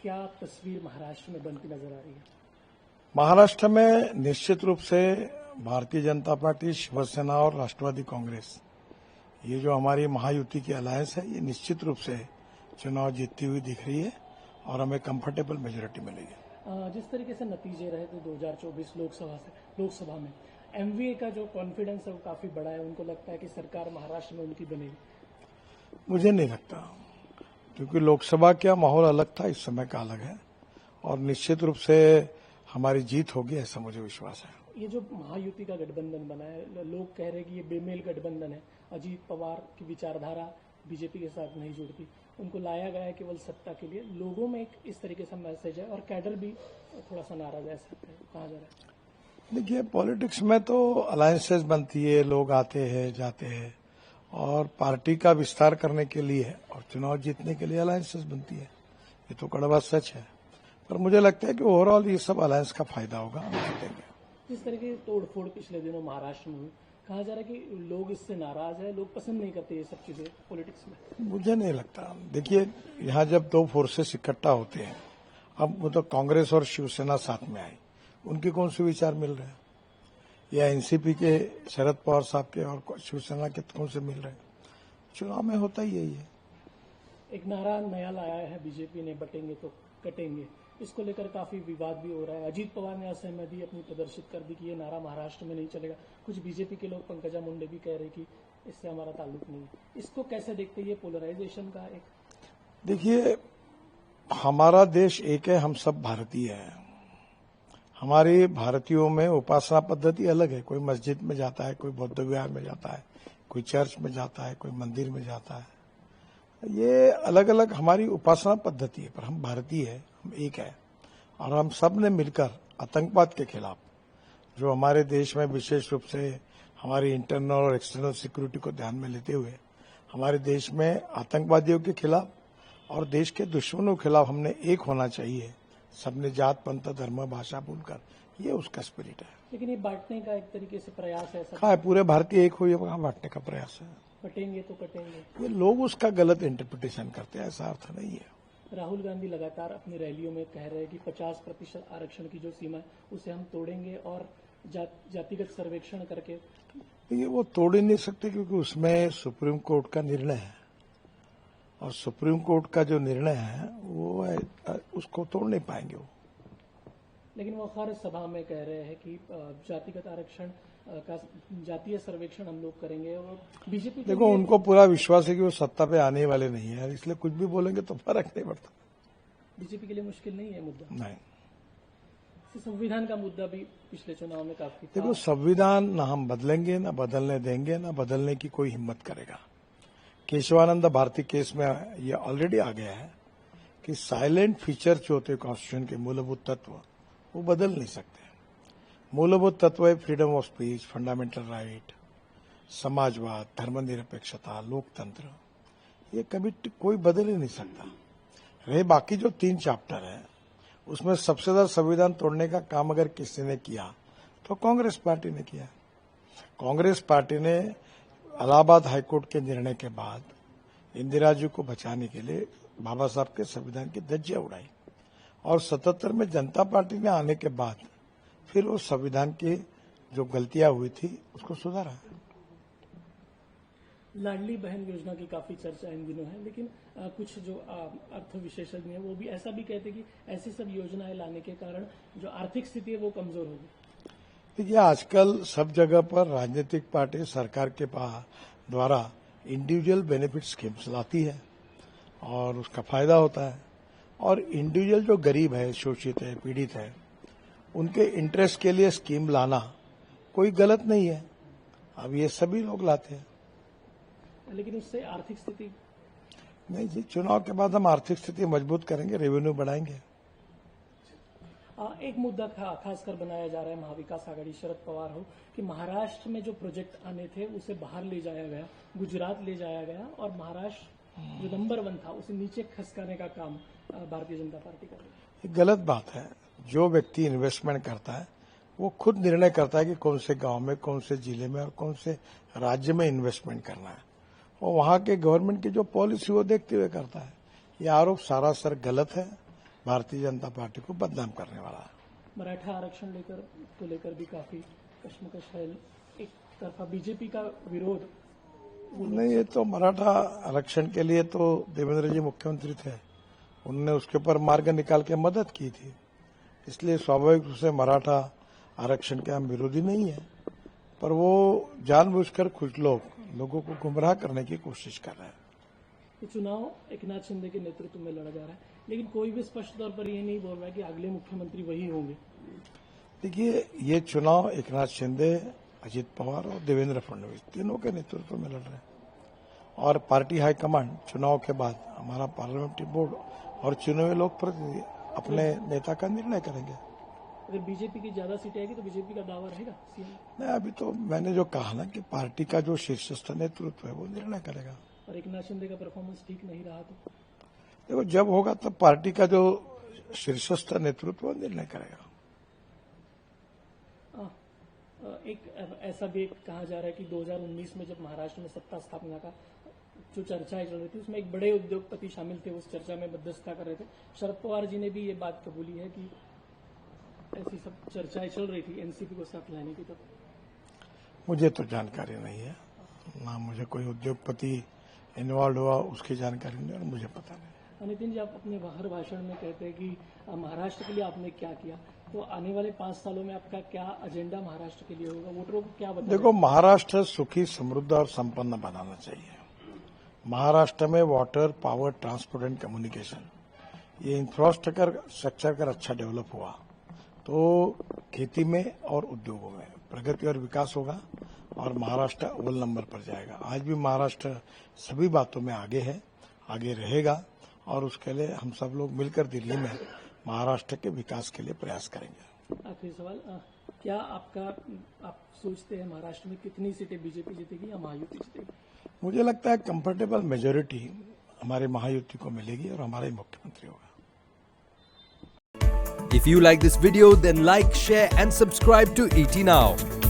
क्या तस्वीर महाराष्ट्र में बनती नजर आ रही है? महाराष्ट्र में निश्चित रूप से भारतीय जनता पार्टी, शिवसेना और राष्ट्रवादी कांग्रेस, ये जो हमारी महायुति की अलायंस है, ये निश्चित रूप से चुनाव जीतती हुई दिख रही है और हमें कंफर्टेबल मेजोरिटी मिलेगी। जिस तरीके से नतीजे रहे थे 2024 लोकसभा में एमवीए का जो कॉन्फिडेंस है वो काफी बड़ा है। उनको लगता है कि सरकार महाराष्ट्र में उनकी बनेगी। मुझे नहीं लगता, क्योंकि लोकसभा का माहौल अलग था, इस समय का अलग है और निश्चित रूप से हमारी जीत होगी, ऐसा मुझे विश्वास है। ये जो महायुति का गठबंधन बना है, लोग कह रहे हैं कि ये बेमेल गठबंधन है। अजीत पवार की विचारधारा बीजेपी के साथ नहीं जुड़ती, उनको लाया गया है केवल सत्ता के लिए। लोगों में एक इस तरीके से मैसेज है और कैडर भी थोड़ा सा नाराज है, ऐसा कहा जा रहा है। देखिए, पॉलिटिक्स में तो अलायंसेस बनती है, लोग आते हैं जाते हैं और पार्टी का विस्तार करने के लिए और चुनाव जीतने के लिए अलायंसेस बनती है, ये तो कड़वा सच है। पर मुझे लगता है कि ओवरऑल ये सब अलायंस का फायदा होगा, हम जीतेंगे। जिस तरह की तोड़फोड़ पिछले दिनों महाराष्ट्र में हुई, कहा जा रहा है कि लोग इससे नाराज है, लोग पसंद नहीं करते ये सब चीजें पॉलिटिक्स में। मुझे नहीं लगता। देखिए, यहाँ जब दो फोर्सेस इकट्ठा होते हैं, अब वो तो कांग्रेस और शिवसेना साथ में आई, उनके कौन से विचार मिल रहे हैं, या एनसीपी के शरद पवार साहब के और शिवसेना के कौन से मिल रहे हैं। चुनाव में होता ही यही है। एक नारा नया लाया है बीजेपी ने, बटेंगे तो कटेंगे। इसको लेकर काफी विवाद भी हो रहा है। अजीत पवार ने असहमति अपनी प्रदर्शित कर दी कि ये नारा महाराष्ट्र में नहीं चलेगा। कुछ बीजेपी के लोग, पंकजा मुंडे भी कह रहे कि इससे हमारा ताल्लुक नहीं है। इसको कैसे देखते हैं, ये पोलराइजेशन का एक? देखिए, हमारा देश एक है, हम सब भारतीय हैं। हमारे भारतीयों में उपासना पद्धति अलग है। कोई मस्जिद में जाता है, कोई बौद्ध विहार में जाता है, कोई चर्च में जाता है, कोई मंदिर में जाता है। ये अलग अलग हमारी उपासना पद्धति है, पर हम भारतीय हैं, हम एक है। और हम सब ने मिलकर आतंकवाद के खिलाफ, जो हमारे देश में विशेष रूप से हमारी इंटरनल और एक्सटर्नल सिक्योरिटी को ध्यान में लेते हुए हमारे देश में आतंकवादियों के खिलाफ और देश के दुश्मनों के खिलाफ हमने एक होना चाहिए। सबने जात, पंथ, धर्म, भाषा भूलकर, ये उसका स्पिरिट है। लेकिन ये बांटने का एक तरीके से प्रयास है। कहाँ है पूरे भारतीय एक हुए, वहां बांटने का प्रयास है। कटेंगे तो कटेंगे, ये लोग उसका गलत इंटरप्रिटेशन करते हैं, ऐसा अर्थ नहीं है। राहुल गांधी लगातार अपनी रैलियों में कह रहे हैं कि 50% आरक्षण की जो सीमा है उसे हम तोड़ेंगे और जातिगत सर्वेक्षण करके। ये वो तोड़ ही नहीं सकते, क्योंकि उसमें सुप्रीम कोर्ट का निर्णय है और सुप्रीम कोर्ट का जो निर्णय है वो है, उसको तोड़ नहीं पाएंगे वो। लेकिन वो हर सभा में कह रहे हैं कि जातिगत आरक्षण का जातीय सर्वेक्षण हम लोग करेंगे। और बीजेपी देखो, उनको पूरा विश्वास है कि वो सत्ता पे आने वाले नहीं है, इसलिए कुछ भी बोलेंगे तो फर्क नहीं पड़ता। बीजेपी के लिए मुश्किल नहीं है मुद्दा? नहीं। संविधान का मुद्दा भी पिछले चुनाव में काफी था। देखो, संविधान ना हम बदलेंगे, ना बदलने देंगे, ना बदलने की कोई हिम्मत करेगा। केशवानंद भारती केस में ये ऑलरेडी आ गया है कि साइलेंट फीचर जो होते कॉन्स्टिट्यूशन के मूलभूत तत्व, वो बदल नहीं सकते। मूलभूत तत्व है freedom of speech, fundamental right, समाजवाद, धर्मनिरपेक्षता, लोकतंत्र, ये कभी कोई बदल ही नहीं सकता। रहे बाकी जो 3 चैप्टर है, उसमें सबसे ज्यादा संविधान तोड़ने का काम अगर किसी ने किया तो कांग्रेस पार्टी ने किया। कांग्रेस पार्टी ने इलाहाबाद हाईकोर्ट के निर्णय के बाद इंदिरा जी को बचाने के लिए बाबा साहब के संविधान की धज्जियां उड़ाई और 77 में जनता पार्टी में आने के बाद फिर वो संविधान की जो गलतियां हुई थी उसको सुधारा। लाडली बहन योजना की काफी चर्चा इन दिनों है, लेकिन कुछ जो अर्थ विशेषज्ञ हैं वो भी ऐसा भी कहते हैं कि ऐसी सब योजनाएं लाने के कारण जो आर्थिक स्थिति है वो कमजोर होगी। देखिए, आजकल सब जगह पर राजनीतिक पार्टी सरकार के द्वारा इंडिविजुअल बेनिफिट स्कीम्स लाती है और उसका फायदा होता है। और इंडिविजुअल जो गरीब है, शोषित है, पीड़ित है, उनके इंटरेस्ट के लिए स्कीम लाना कोई गलत नहीं है। अब ये सभी लोग लाते हैं, लेकिन उससे आर्थिक स्थिति नहीं जी। चुनाव के बाद हम आर्थिक स्थिति मजबूत करेंगे, रेवेन्यू बढ़ाएंगे। एक मुद्दा खासकर बनाया जा रहा है महाविकास आघाड़ी शरद पवार हो कि महाराष्ट्र में जो प्रोजेक्ट आने थे उसे बाहर ले जाया गया, गुजरात ले जाया गया और महाराष्ट्र जो नंबर 1 था उसे नीचे खसकाने का काम भारतीय जनता पार्टी कर रही है। गलत बात है। जो व्यक्ति इन्वेस्टमेंट करता है वो खुद निर्णय करता है कि कौन से गांव में, कौन से जिले में और कौन से राज्य में इन्वेस्टमेंट करना है, और वहां के गवर्नमेंट की जो पॉलिसी वो देखते हुए करता है। ये आरोप सरासर गलत है भारतीय जनता पार्टी को बदनाम करने वाला है। मराठा आरक्षण लेकर भी काफी कश्मकश है। एक तरफा बीजेपी का विरोध। नहीं, ये तो मराठा आरक्षण के लिए तो देवेंद्र जी मुख्यमंत्री थे, उनने उसके ऊपर मार्ग निकाल के मदद की थी, इसलिए स्वाभाविक रूप से मराठा आरक्षण के हम विरोधी नहीं है, पर वो जानबूझकर कुछ लोगों को गुमराह करने की कोशिश कर रहे हैं। तो चुनाव एकनाथ शिंदे के नेतृत्व में लड़ा जा रहा है, लेकिन कोई भी स्पष्ट तौर पर ये नहीं बोल रहा है कि अगले मुख्यमंत्री वही होंगे। देखिए, ये चुनाव एकनाथ शिंदे, अजित पवार और देवेंद्र फडणवीस तीनों के नेतृत्व में लड़ रहे हैं, और पार्टी हाईकमांड चुनाव के बाद हमारा पार्लियामेंट्री बोर्ड और चुने हुए लोग प्रतिनिधि अपने नेता का निर्णय करेंगे। अगर बीजेपी की ज्यादा सीटें आएगी तो बीजेपी का दावा रहेगा सीएम? नहीं, अभी तो मैंने जो कहा ना कि पार्टी का जो शीर्षस्थ नेतृत्व है वो निर्णय करेगा। और एकनाथ शिंदे का परफॉर्मेंस ठीक नहीं रहा तो देखो, जब होगा तब पार्टी का जो शीर्षस्थ नेतृत्व निर्णय करेगा। एक ऐसा भी कहा जा रहा है कि 2019 में जब महाराष्ट्र में सत्ता स्थापना का जो चर्चाएं चल रही थी उसमें एक बड़े उद्योगपति शामिल थे, उस चर्चा में मध्यस्थता कर रहे थे। शरद पवार जी ने भी ये बात कबूली है कि ऐसी सब चर्चाएं चल रही थी एनसीपी को साथ लाने की। तब मुझे तो जानकारी नहीं है, ना मुझे कोई उद्योगपति इन्वॉल्व हुआ उसकी जानकारी नहीं, और मुझे पता नहीं। नितिन जी, आप अपने हर भाषण में कहते हैं कि महाराष्ट्र के लिए आपने क्या किया, तो आने वाले 5 सालों में आपका क्या एजेंडा महाराष्ट्र के लिए होगा, वोटरों को क्या बताएं? देखो, महाराष्ट्र सुखी, समृद्ध और संपन्न बनाना चाहिए। महाराष्ट्र में water, power, transport and communication, ये इंफ्रास्ट्रक्चर अगर अच्छा डेवलप हुआ तो खेती में और उद्योगों में प्रगति और विकास होगा, और महाराष्ट्र अव्वल नंबर पर जाएगा। आज भी महाराष्ट्र सभी बातों में आगे है, आगे रहेगा, और उसके लिए हम सब लोग मिलकर दिल्ली में महाराष्ट्र के विकास के लिए प्रयास करेंगे। आखिरी सवाल, क्या आप सोचते हैं महाराष्ट्र में कितनी सीटें बीजेपी जीतेगी या महायुति जीतेगी? मुझे लगता है कंफर्टेबल मेजोरिटी हमारे महायुति को मिलेगी और हमारा ही मुख्यमंत्री होगा। If you like this video, then like, share and subscribe to ET Now.